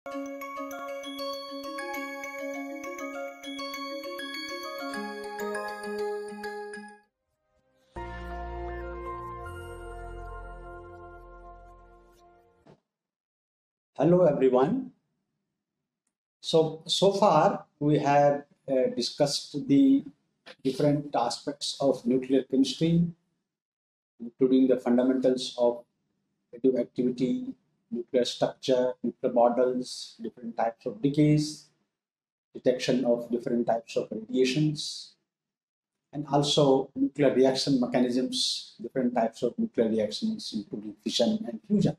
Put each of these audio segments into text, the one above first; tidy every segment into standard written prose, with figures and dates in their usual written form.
Hello everyone. So far we have discussed the different aspects of nuclear chemistry, including the fundamentals of radioactivity, nuclear structure, nuclear models, different types of decays, detection of different types of radiations, and also nuclear reaction mechanisms, different types of nuclear reactions, including fission and fusion.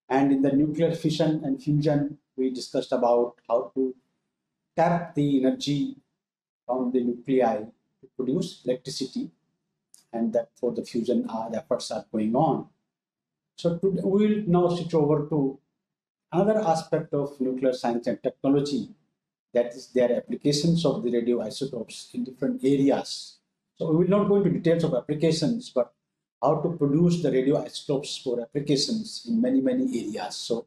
And in the nuclear fission and fusion, we discussed about how to tap the energy from the nuclei to produce electricity, and that for the fusion efforts are going on. So we will now switch over to another aspect of nuclear science and technology, that is their applications of the radioisotopes in different areas. So we will not go into details of applications, but how to produce the radioisotopes for applications in many areas. So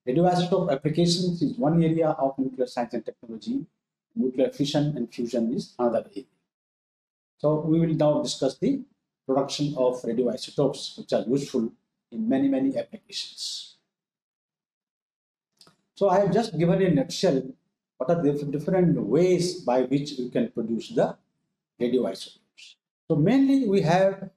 radioisotope applications is one area of nuclear science and technology. Nuclear fission and fusion is another area. So we will now discuss the production of radioisotopes, which are useful in many applications. So I have just given a nutshell what are the different ways by which we can produce the radioisotopes. So mainly we have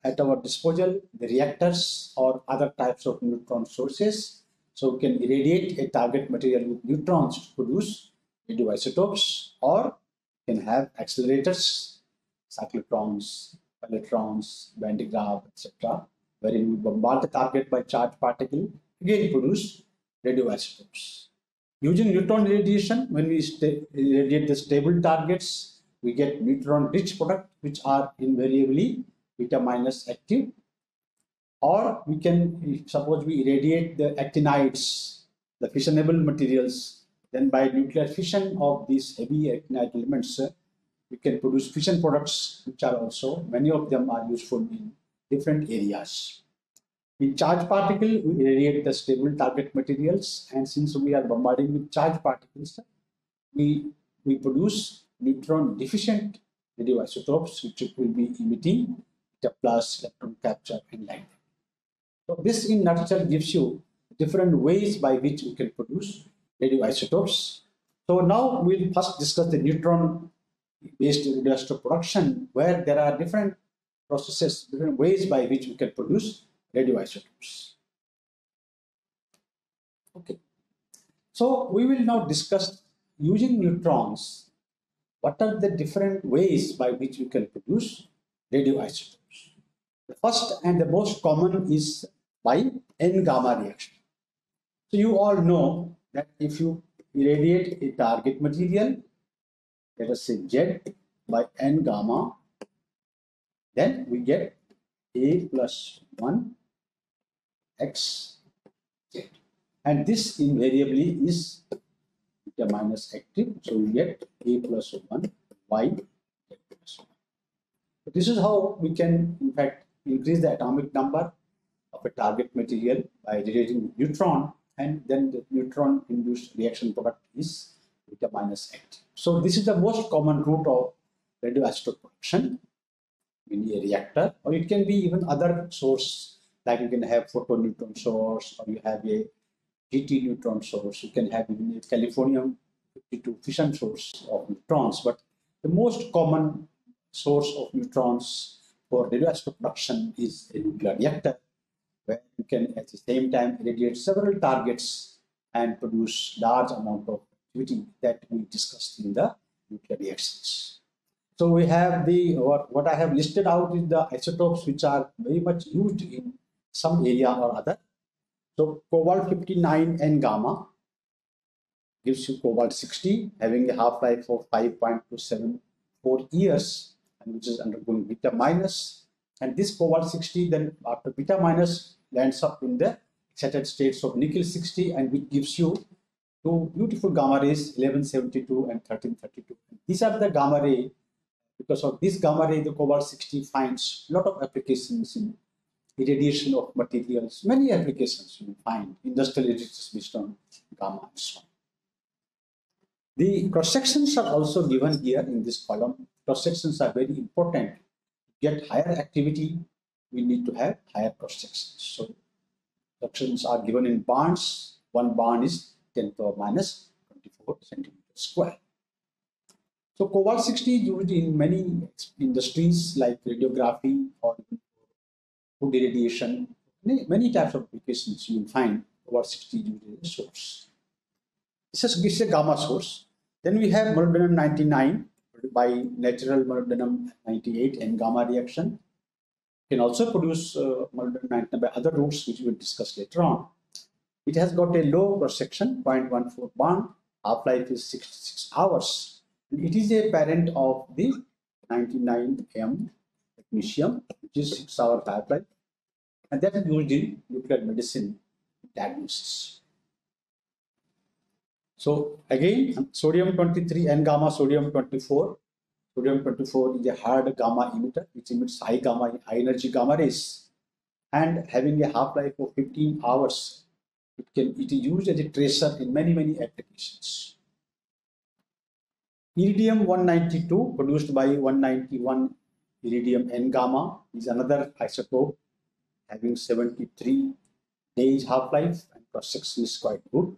at our disposal the reactors or other types of neutron sources. So we can irradiate a target material with neutrons to produce radioisotopes, or can have accelerators, cyclotrons, electrons, Van de Graaff, etc., wherein we bombard the target by charged particle, again produce radioisotopes. Using neutron irradiation, when we irradiate the stable targets, we get neutron-rich products, which are invariably beta minus active. Or we can, suppose we irradiate the actinides, the fissionable materials, then by nuclear fission of these heavy actinide elements, we can produce fission products, which are also, many of them are useful in different areas. In charged particle, we irradiate the stable target materials, and since we are bombarding with charged particles, we produce neutron deficient radioisotopes, which will be emitting the plus electron capture and like that. So this in nutshell gives you different ways by which we can produce radioisotopes. So now we'll first discuss the neutron-based radioisotope production, where there are different processes, different ways by which we can produce radioisotopes. Okay. So we will now discuss, using neutrons, what are the different ways by which we can produce radioisotopes. The first and the most common is by N-gamma reaction. So you all know that if you irradiate a target material, let us say Z by N-gamma, then we get A plus 1 X Z. And this invariably is beta minus active, so we get A plus 1 Y Z plus 1. So this is how we can, in fact, increase the atomic number of a target material by irradiating neutron, and then the neutron induced reaction product is beta minus active. So this is the most common route of radioisotope production in a reactor, or it can be even other source, like you can have photoneutron source, or you have a GT neutron source, you can have even a californium-52 fission source of neutrons. But the most common source of neutrons for radioisotope production is a nuclear reactor, where you can at the same time irradiate several targets and produce large amount of activity that we discussed in the nuclear reactions. So we have the, what I have listed out is the isotopes which are very much used in some area or other. So cobalt-59 N-gamma gives you cobalt-60, having a half-life of 5.274 years, and which is undergoing beta minus. And this cobalt-60 then after beta minus lands up in the excited states of nickel-60, and which gives you two beautiful gamma rays, 1172 and 1332. These are the gamma ray. Because of this gamma ray, the cobalt-60 finds a lot of applications in irradiation of materials, many applications you will find, industrial research based on gamma and so on. The cross sections are also given here in this column. Cross sections are very important. To get higher activity, we need to have higher cross sections. So sections are given in barns. One barn is 10 to the minus 24 centimeters square. So cobalt 60 is used in many industries like radiography or food irradiation. Many types of applications you will find cobalt 60 used as a source. This is a gamma source. Then we have molybdenum 99 by natural molybdenum 98 and gamma reaction. You can also produce molybdenum 99 by other routes, which we will discuss later on. It has got a low cross section, 0.14 bond, half-life is 66 hours. It is a parent of the 99M technetium, which is 6 hours half-life, and that is used in nuclear medicine diagnosis. So again, sodium 23 and gamma sodium 24. Sodium 24 is a hard gamma emitter, which emits high energy gamma rays, and having a half-life of 15 hours. It is used as a tracer in many applications. Iridium 192 produced by 191 iridium N gamma is another isotope having 73 days half-life, and cross section is quite good.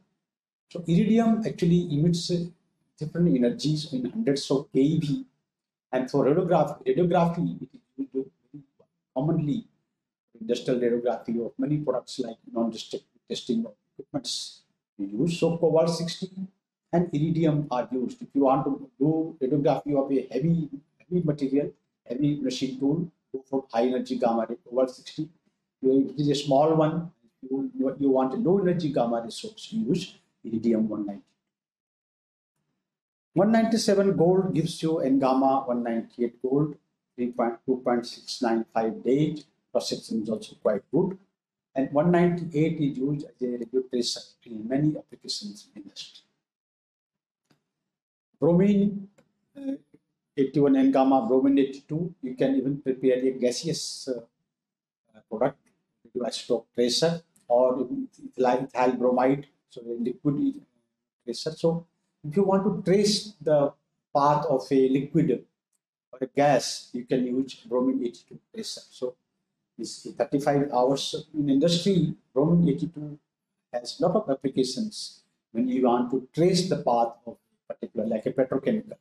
So iridium actually emits different energies in hundreds of keV, and for radiography it is used very commonly industrial radiography of many products like non-destructive testing of equipments we use. So cobalt 60 and iridium are used. If you want to do radiography of a heavy material, heavy machine tool, go for high energy gamma ray, cobalt 60. If it is a small one, you want a low energy gamma ray source, you use iridium 190. 197 gold gives you N gamma 198 gold, 2.695 days. Cross section is also quite good. And 198 is used as a radio tracer in many applications in industry. Bromine 81 N gamma, bromine 82, you can even prepare a gaseous product, radioisotope tracer, or ethyl bromide, so a liquid tracer. So if you want to trace the path of a liquid or a gas, you can use bromine 82 tracer. So this 35 hours in industry, bromine 82 has a lot of applications when you want to trace the path of a particular, like a petrochemical.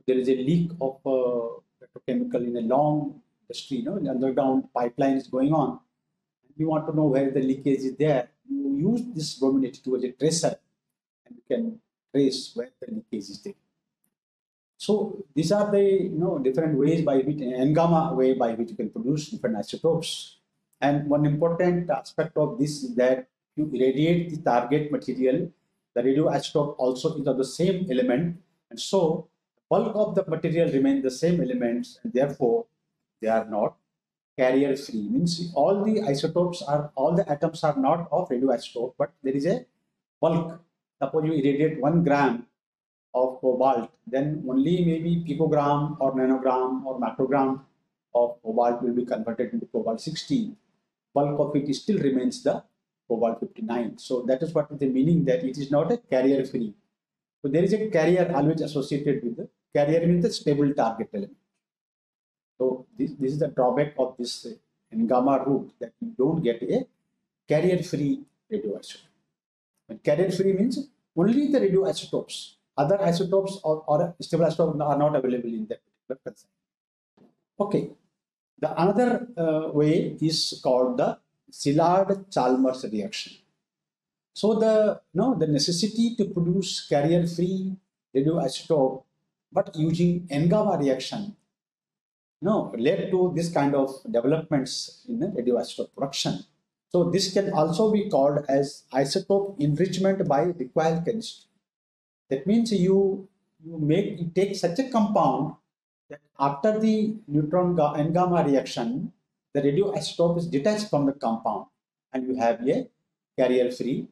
There is a leak of petrochemical in a long industry, an underground pipeline is going on. You want to know where the leakage is there. You use this bromine 82 as a tracer, and you can trace where the leakage is there. So these are the different ways by which N gamma way by which you can produce different isotopes. And one important aspect of this is that you irradiate the target material, the radioisotope also is of the same element, and so bulk of the material remain the same elements, and therefore they are not carrier free. Means all the atoms are not of radioisotope, but there is a bulk. Suppose you irradiate 1 gram of cobalt, then only maybe picogram or nanogram or microgram of cobalt will be converted into cobalt 60. Bulk of it still remains the cobalt 59. So that is what the meaning, that it is not a carrier free. So there is a carrier always associated with the carrier means the stable target element. So this is the drawback of this N gamma route, that you don't get a carrier free radioisotope. And carrier free means only the radioisotopes. Other isotopes or stable isotopes are not available in that particular concept. Okay. The another way is called the Szilard-Chalmers reaction. So the necessity to produce carrier-free radioisotope, but using N gamma reaction, led to this kind of developments in the radioisotope production. So this can also be called as isotope enrichment by recoil chemistry. That means you take such a compound that after the neutron N gamma reaction, the radioisotope is detached from the compound, and you have a carrier-free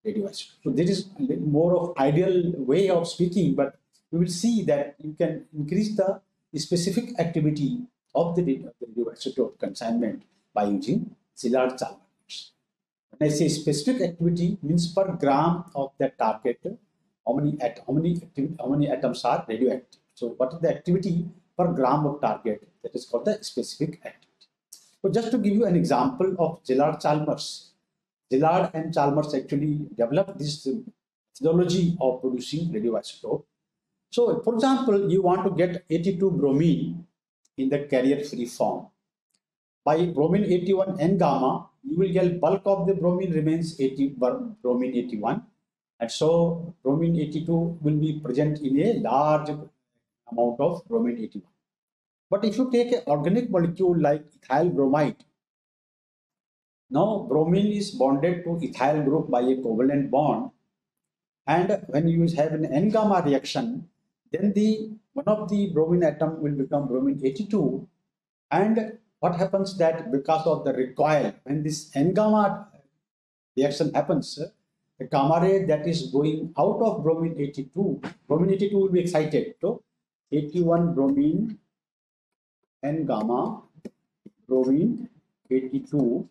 radioisotope. So this is more of ideal way of speaking, but we will see that you can increase the specific activity of the radioisotope consignment by using Szilard-Chalmers. When I say specific activity, means per gram of the target, how many atoms are radioactive. So what is the activity per gram of target? That is called the specific activity. So just to give you an example of Szilard-Chalmers, Szilard and Chalmers actually developed this methodology of producing radioisotope. So, for example, you want to get 82 bromine in the carrier-free form. By bromine 81 N gamma, you will get bulk of the bromine remains bromine 81, and so bromine 82 will be present in a large amount of bromine 81. But if you take an organic molecule like ethyl bromide, now bromine is bonded to ethyl group by a covalent bond, and when you have an N gamma reaction, then one of the bromine atom will become bromine 82, and what happens that because of the recoil, when this N gamma reaction happens, the gamma ray that is going out of bromine 82 will be excited. So 81 bromine N gamma bromine 82,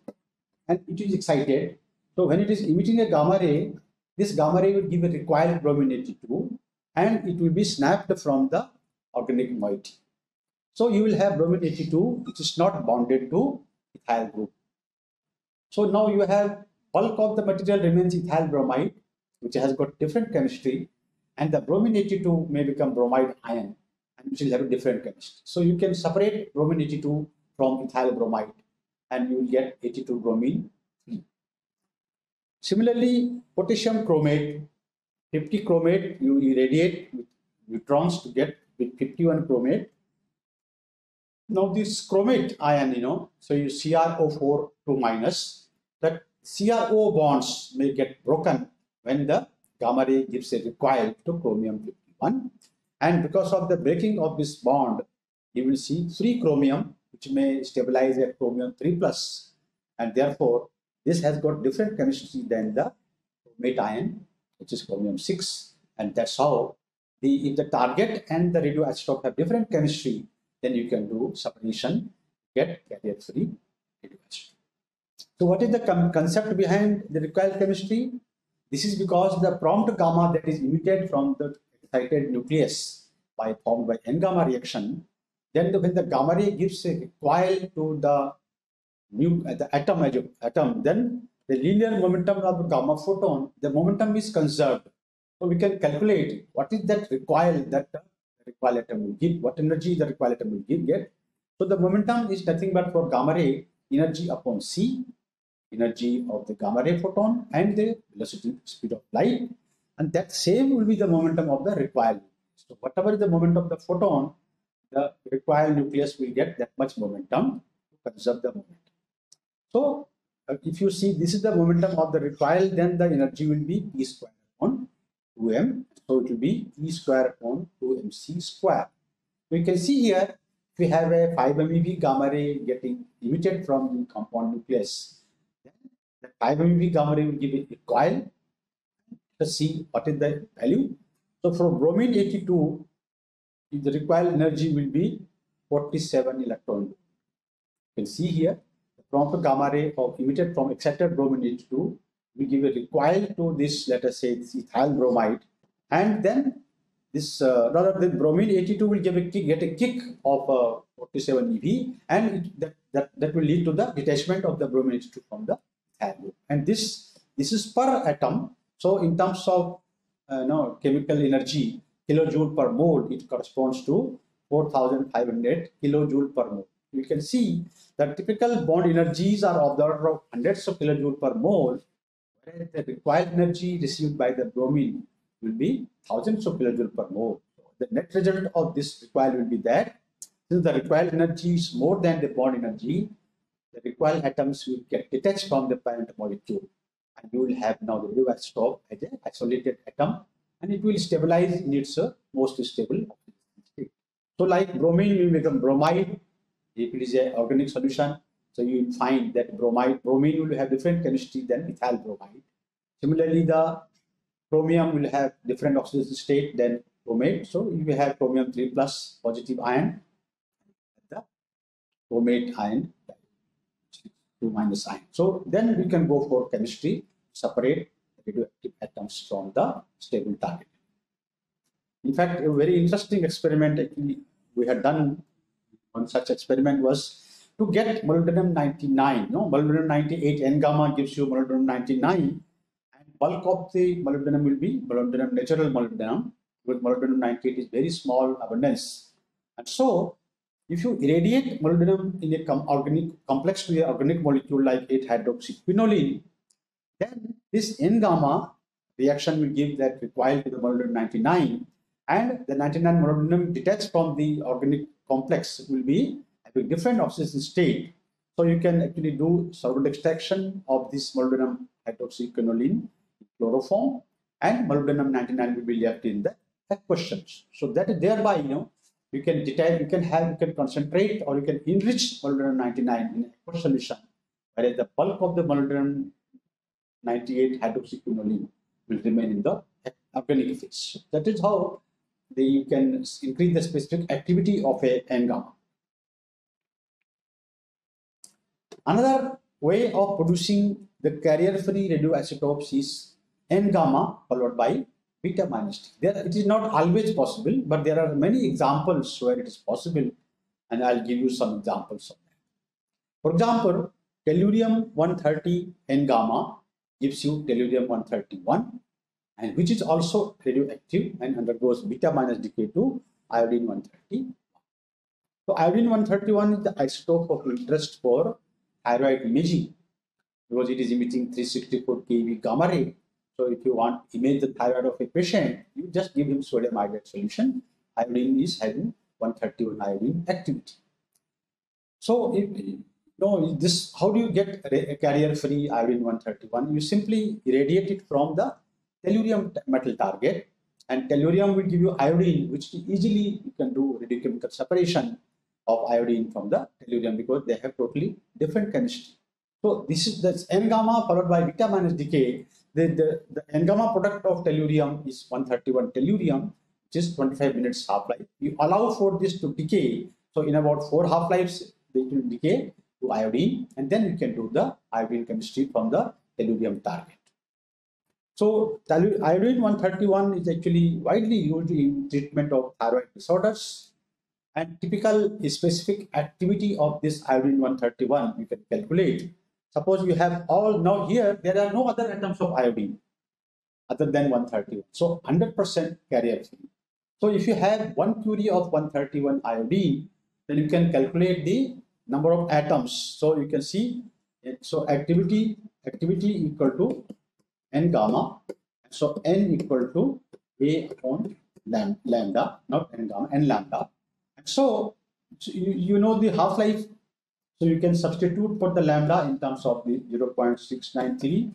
and it is excited. So when it is emitting a gamma ray, this gamma ray will give a recoiled bromine 82, and it will be snapped from the organic moiety. So you will have bromine 82, which is not bonded to ethyl group. So now you have bulk of the material remains ethyl bromide, which has got different chemistry, and the bromine 82 may become bromide ion, and which will have a different chemistry. So you can separate bromine 82 from ethyl bromide, and you will get 82 bromine 3. Similarly, potassium chromate, 50 chromate, you irradiate with neutrons to get with 51 chromate. Now this chromate ion, so you CrO4 2 minus, that CrO bonds may get broken when the gamma ray gives a recoil to chromium 51. And because of the breaking of this bond, you will see free chromium, which may stabilize at chromium 3 plus. And therefore, this has got different chemistry than the chromate ion, which is chromium 6. And that's how if the target and the radioisotope have different chemistry, then you can do separation, get carrier-free radioisotope. So what is the concept behind the recoil chemistry? This is because the prompt gamma that is emitted from the excited nucleus formed by N gamma reaction, then when the gamma ray gives a recoil to the atom, then the linear momentum of the gamma photon, the momentum is conserved. So we can calculate what is that recoil that the recoil atom will give, what energy the recoil atom will get. So the momentum is nothing but for gamma ray energy upon c, energy of the gamma ray photon, and the velocity speed of light, and that same will be the momentum of the recoil. So whatever is the momentum of the photon, the recoil nucleus will get that much momentum to conserve the momentum. So if you see this is the momentum of the recoil, then the energy will be E square upon 2m. So it will be E square upon 2mc square. We can see here we have a 5 MeV gamma ray getting emitted from the compound nucleus. Then the 5 MeV gamma ray will give a recoil. Let's see what is the value. So for bromine 82, the recoil energy will be 47 electron volt. You can see here the prompt gamma ray emitted from excited bromine 82 will give a recoil to this, let us say, this ethyl bromide, and then this rather the bromine 82 will get a kick of 47 eV, and that will lead to the detachment of the bromine 82 from the ethyl group. And this is per atom. So in terms of chemical energy, kilojoule per mole, it corresponds to 4,500 kilojoule per mole. You can see that typical bond energies are of the order of hundreds of kilojoule per mole, whereas the required energy received by the bromine will be thousands of kilojoule per mole. The net result of this recoil will be that since the required energy is more than the bond energy, the required atoms will get detached from the parent molecule, and you will have now the radioisotope as an isolated atom, and it will stabilize in its most stable state. So like bromine will become bromide if it is an organic solution. So you will find that bromine will have different chemistry than ethyl bromide. Similarly, the chromium will have different oxidation state than chromate. So you will have chromium 3 plus positive ion, the chromate ion. 2 minus ion. So then we can go for chemistry, separate radioactive atoms from the stable target. In fact, a very interesting experiment actually we had done. One such experiment was to get molybdenum 99. No, molybdenum 98 N gamma gives you molybdenum 99, and bulk of the molybdenum will be molybdenum, natural molybdenum, with molybdenum 98 is very small abundance. And so, if you irradiate molybdenum in a organic complex to an organic molecule like 8-hydroxyquinoline, then this N gamma reaction will give that recoil to the molybdenum 99, and the 99 molybdenum detached from the organic complex will be having different oxidation state. So you can actually do solvent extraction of this molybdenum hydroxyquinoline chloroform, and molybdenum 99 will be left in the aqueous. So that is thereby, you can detach, you can concentrate or you can enrich molybdenum 99 in aqueous solution, whereas the bulk of the molybdenum 98 hydroxyquinoline will remain in the organic phase. That is how you can increase the specific activity of a N gamma. Another way of producing the carrier-free radioisotopes is N gamma followed by beta minus T. It is not always possible, but there are many examples where it is possible, and I'll give you some examples of that. For example, tellurium 130 N gamma gives you tellurium 131, and which is also radioactive and undergoes beta minus decay to iodine 130. So iodine 131 is the isotope of interest for thyroid imaging because it is emitting 364 keV gamma ray. So if you want to image the thyroid of a patient, you just give him sodium iodide solution. Iodine is having 131 iodine activity. So how do you get a carrier-free iodine 131? You simply irradiate it from the tellurium metal target, and tellurium will give you iodine, which easily you can do radiochemical separation of iodine from the tellurium because they have totally different chemistry. So this is the N gamma followed by beta minus decay. The N gamma product of tellurium is 131 tellurium, which is 25 minutes half-life. You allow for this to decay. So in about 4 half-lives, they will decay to iodine, and then you can do the iodine chemistry from the tellurium target. So iodine 131 is actually widely used in treatment of thyroid disorders, and typical specific activity of this iodine 131 you can calculate. Suppose you have now here there are no other atoms of iodine other than 131. So 100% carrier free. So if you have 1 curie of 131 iodine, then you can calculate the number of atoms. So you can see, so activity equal to N gamma. So N equal to A upon lambda, not N gamma, N lambda. And so you know the half-life. So you can substitute for the lambda in terms of the 0.693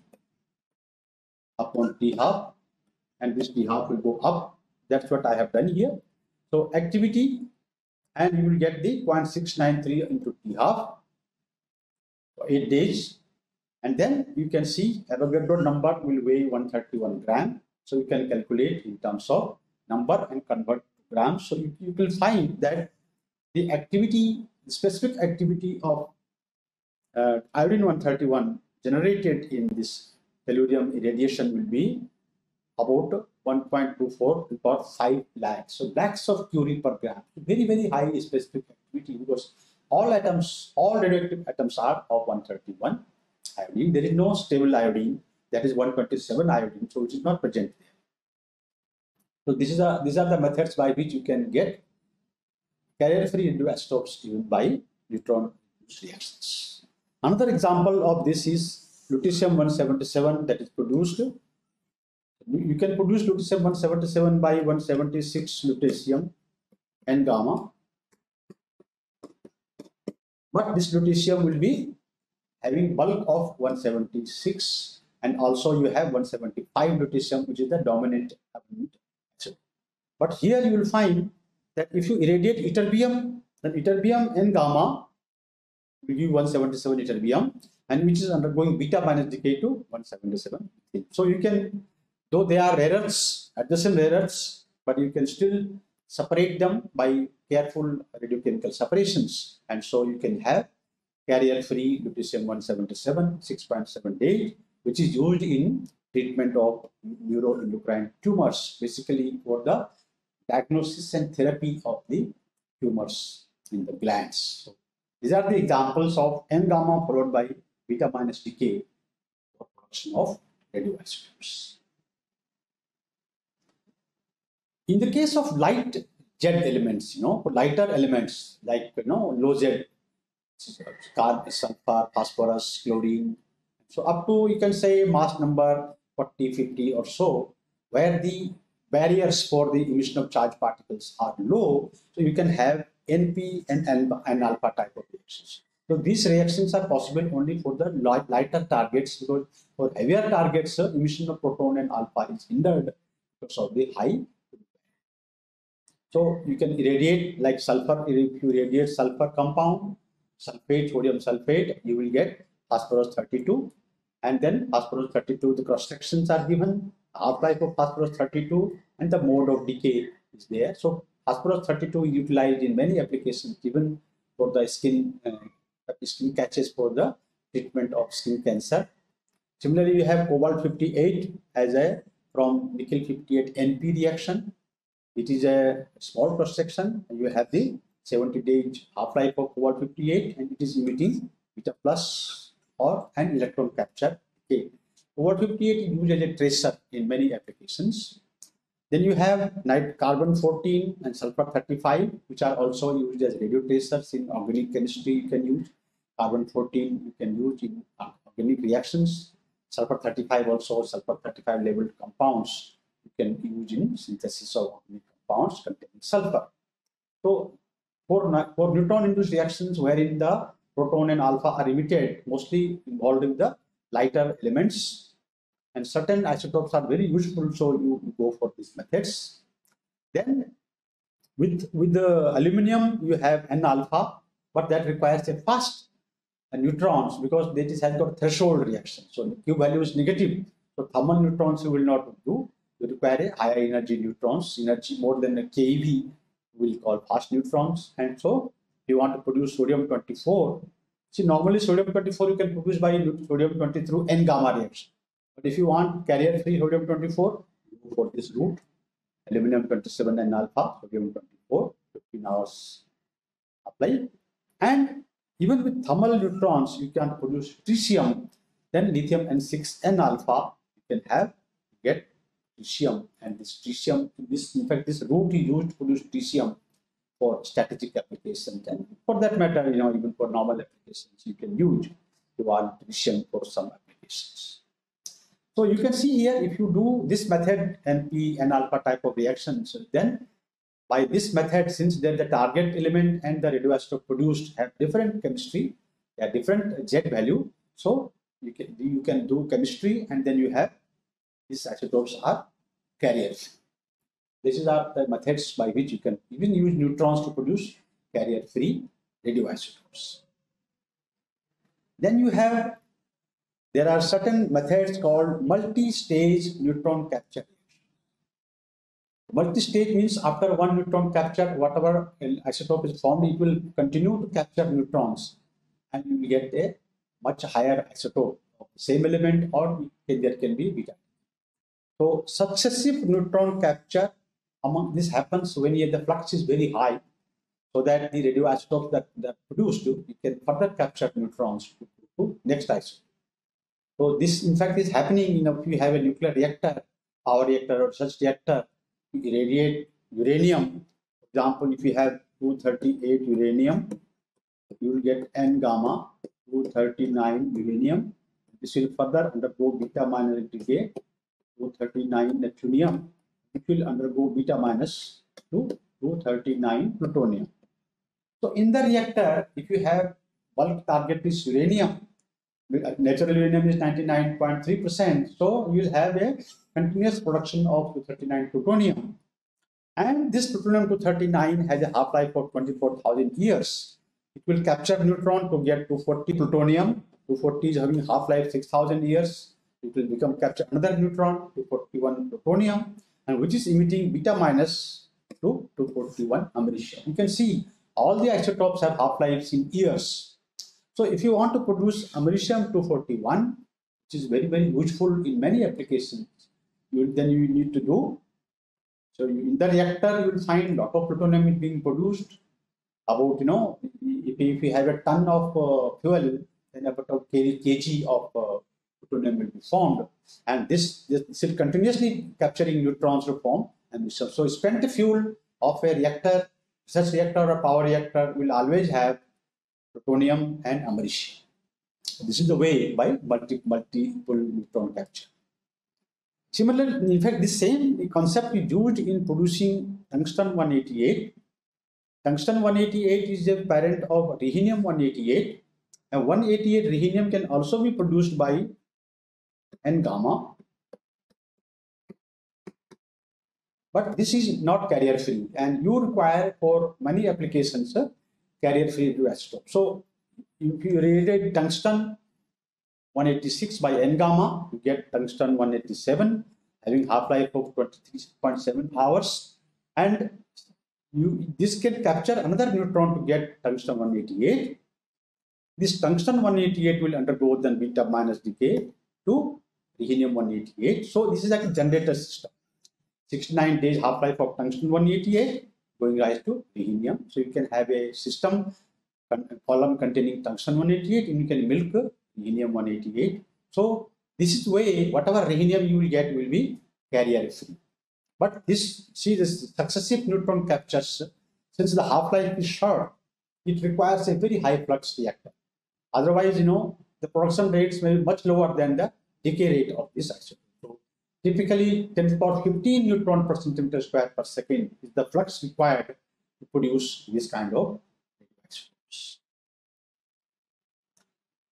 upon T half, and this T half will go up. That's what I have done here. So activity, and you will get the 0.693 into T half for 8 days. And then you can see Avogadro number will weigh 131 gram. So you can calculate in terms of number and convert to grams. So you will find that the activity, the specific activity of iodine 131 generated in this tellurium irradiation will be about 1.24 to the power 5 lakhs. So lakhs of curie per gram. Very, very high specific activity because all atoms, all radioactive atoms are of 131 iodine. There is no stable iodine, that is 127 iodine, so it is not present there. So these are the methods by which you can get carrier-free radioisotopes given by neutron reactions. Another example of this is lutetium-177 that is produced. You can produce lutetium-177 by 176 lutetium N gamma, but this lutetium will be having bulk of 176, and also you have 175 lutetium, which is the dominant acid. But here you will find that if you irradiate ytterbium, then ytterbium N gamma will give 177 ytterbium, and which is undergoing beta minus decay to 177. So you can, though they are rare earths, adjacent rare earths, but you can still separate them by careful radiochemical separations, and so you can have carrier-free lutetium-177, 6.78, which is used in treatment of neuroendocrine tumors, basically for the diagnosis and therapy of the tumors in the glands. So these are the examples of N-gamma followed by beta minus decay for production of radioisotopes. In the case of light Z elements, lighter elements like low Z, carbon, sulfur, phosphorus, chlorine. So up to, you can say, mass number 40, 50 or so, where the barriers for the emission of charged particles are low, so you can have NP and alpha type of reactions. So these reactions are possible only for the lighter targets, because for heavier targets, emission of proton and alpha is hindered because of the high. So you can irradiate like sulfur. If you irradiate sulfur compound, sulfate, sodium sulfate, you will get phosphorus 32. And then phosphorus 32, the cross sections are given, half-life of phosphorus 32, and the mode of decay is there. So phosphorus 32 is utilized in many applications, even for the skin catches for the treatment of skin cancer. Similarly, you have cobalt 58 as a from nickel 58 NP reaction. It is a small cross section. You have the 70-day half-life of cobalt 58, and it is emitting beta plus or an electron capture. Okay. Cobalt 58 is used as a tracer in many applications. Then you have carbon 14 and sulfur 35, which are also used as radio tracers in organic chemistry. You can use carbon 14. You can use in organic reactions. Sulfur 35 also, sulfur 35 labeled compounds you can use in synthesis of organic compounds containing sulfur. So for neutron-induced reactions wherein the proton and alpha are emitted, mostly involving the lighter elements, and certain isotopes are very useful, so you go for these methods. Then with the aluminum, you have N-alpha, but that requires a fast neutrons, because this has got threshold reaction. So the Q value is negative. So thermal neutrons you will not do. You require a higher energy neutrons, energy more than a keV, we will call fast neutrons. And so if you want to produce sodium-24, see, normally sodium-24 you can produce by sodium-20 through N-gamma reaction. But if you want carrier-free sodium-24, go for this route, aluminum-27 and alpha, sodium-24, 15 hours apply. And even with thermal neutrons, you can produce tritium, then lithium N6 and alpha, you can get tritium. And this tritium, in fact, this route is used to produce tritium for strategic applications, and for that matter, even for normal applications, you can use tritium for some applications. So you can see here, if you do this method, NP and alpha type of reactions, then by this method, since the target element and the radioisotope produced have different chemistry, they are different Z value, so you can do chemistry, and then you have these isotopes are carriers. These are the methods by which you can even use neutrons to produce carrier-free radioisotopes. Then there are certain methods called multi-stage neutron capture. Multi-stage means after one neutron capture, whatever isotope is formed, it will continue to capture neutrons, and you will get a much higher isotope of the same element, or there can be beta. So successive neutron capture this happens when the flux is very high, so that the radioisotopes that produced, you can further capture neutrons to next isotope. So this in fact is happening if you have a nuclear reactor, power reactor or such reactor, you irradiate uranium. For example, if you have 238 uranium, you will get N-gamma 239 uranium. This will further undergo beta minus decay, 239 neptunium, which will undergo beta minus to 239 plutonium. So in the reactor, if you have bulk target is uranium, natural uranium is 99.3%, so you will have a continuous production of 239 plutonium. And this plutonium-239 has a half-life of 24,000 years. It will capture neutron to get 240 plutonium. 240 is having half-life 6,000 years. It will become capture another neutron, 241 plutonium, and which is emitting beta minus to 241 americium. You can see all the isotopes have half-lives in years. So if you want to produce americium-241, which is very, very useful in many applications, then you need to do. So in the reactor, you will find a lot of plutonium is being produced. About, if you have a ton of fuel, then about a kg of plutonium will be formed. And this is continuously capturing neutrons to form. And so spent fuel of a reactor, such reactor or power reactor will always have plutonium and americium. This is the way by multiple neutron capture. Similarly, in fact, the same concept is used in producing tungsten 188. Tungsten 188 is a parent of rhenium 188, and 188 rhenium can also be produced by N gamma, but this is not carrier free, and you require for many applications carrier free radioisotope. So if you radiate tungsten 186 by N gamma, you get tungsten 187 having half-life of 23.7 hours, and this can capture another neutron to get tungsten 188. This tungsten 188 will undergo then beta minus decay to rhenium 188. So this is like a generator system. 69 days half-life of tungsten 188 going rise to rhenium. So you can have a system column containing tungsten 188 and you can milk rhenium 188. So this is the way whatever rhenium you will get will be carrier free. But this successive neutron captures, since the half-life is short, it requires a very high flux reactor. Otherwise, the production rates may be much lower than the decay rate of this isotope. So typically 10 to the power 15 neutron per centimeter square per second is the flux required to produce this kind of isotopes.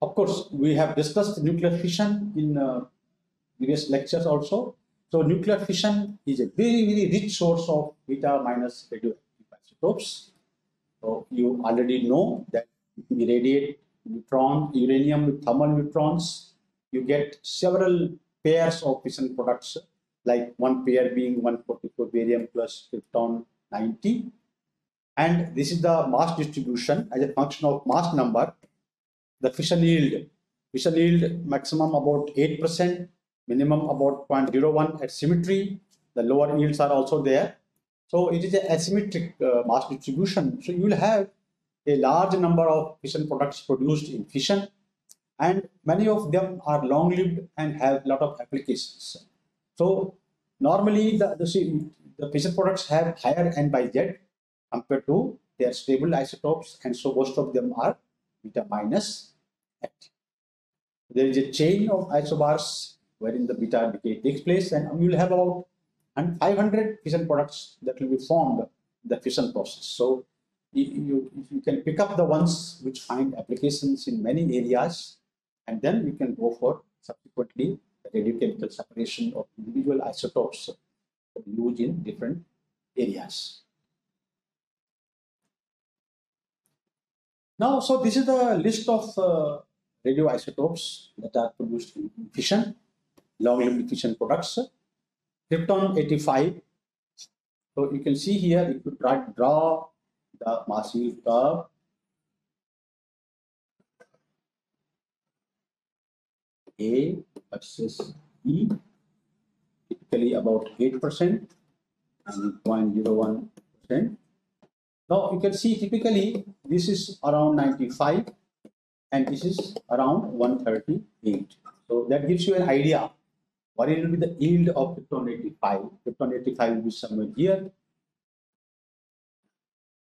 Of course, we have discussed nuclear fission in previous lectures also. So nuclear fission is a very, very rich source of beta minus radioactive isotopes. So you already know that if you irradiate uranium with thermal neutrons, you get several pairs of fission products, like one pair being 144 barium plus krypton 90. And this is the mass distribution as a function of mass number. The fission yield maximum about 8%. Minimum about 0.01 at symmetry. The lower yields are also there. So it is an asymmetric mass distribution. So you will have a large number of fission products produced in fission, and many of them are long-lived and have a lot of applications. So normally the fission products have higher N by Z compared to their stable isotopes, and so most of them are beta minus active. There is a chain of isobars wherein the beta decay takes place, and you will have about 500 fission products that will be formed in the fission process. So you can pick up the ones which find applications in many areas, and then you can go for subsequently the radiochemical separation of individual isotopes used in different areas. Now, so this is the list of radioisotopes that are produced in fission, long-lived fission products. Krypton 85. So you can see here, if you try to draw the mass yield curve, A versus E, typically about 8% and 0.01%. Now you can see typically this is around 95 and this is around 138. So that gives you an idea what will be the yield of krypton 85. Krypton 85 will be somewhere here.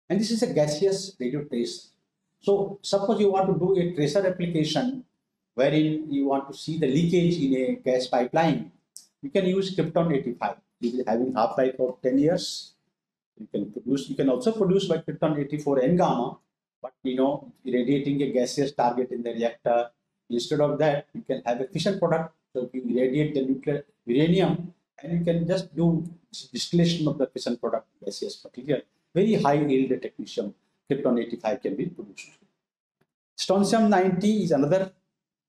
And this is a gaseous radio tracer. So suppose you want to do a tracer application wherein you want to see the leakage in a gas pipeline, you can use krypton 85. It is having half-life of 10 years. You can also produce by krypton 84 N gamma, but irradiating a gaseous target in the reactor. Instead of that, you can have a fission product. So you irradiate the nuclear uranium and you can just do distillation of the fission product gaseous material. Very high yield technetium, krypton 85 can be produced. Strontium 90 is another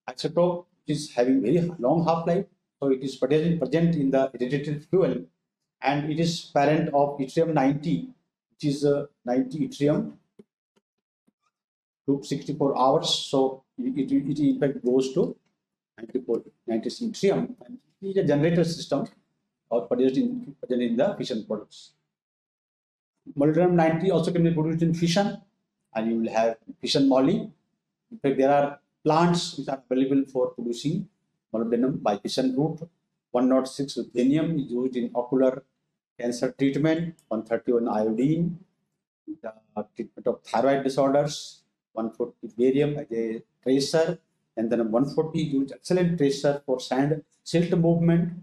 isotope which is having very long half-life. So it is present in the irradiated fuel, and it is parent of yttrium 90, which is 90 yttrium. to 64 hours. So it in fact goes to 96 yttrium, and it is a generator system or produced in the fission products. Molybdenum 90 also can be produced in fission, and you will have fission moly. In fact, there are plants which are available for producing molybdenum by fission route. 106 ruthenium is used in ocular cancer treatment. 131 iodine, the treatment of thyroid disorders. 140 barium as a tracer, and then 140 used excellent tracer for sand silt movement.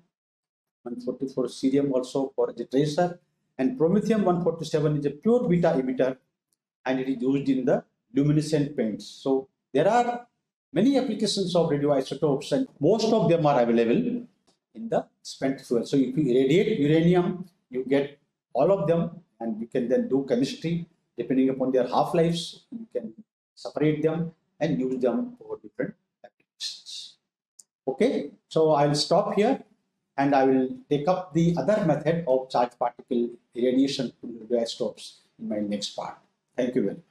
144 cerium also for the tracer, and promethium 147 is a pure beta emitter, and it is used in the luminescent paints. So there are many applications of radioisotopes, and most of them are available in the spent fuel. So if you irradiate uranium, you get all of them, and you can then do chemistry depending upon their half-lives. You can separate them and use them for different applications. Okay, so I'll stop here, and I will take up the other method of charged particle irradiation to radioisotopes in my next part. Thank you very much.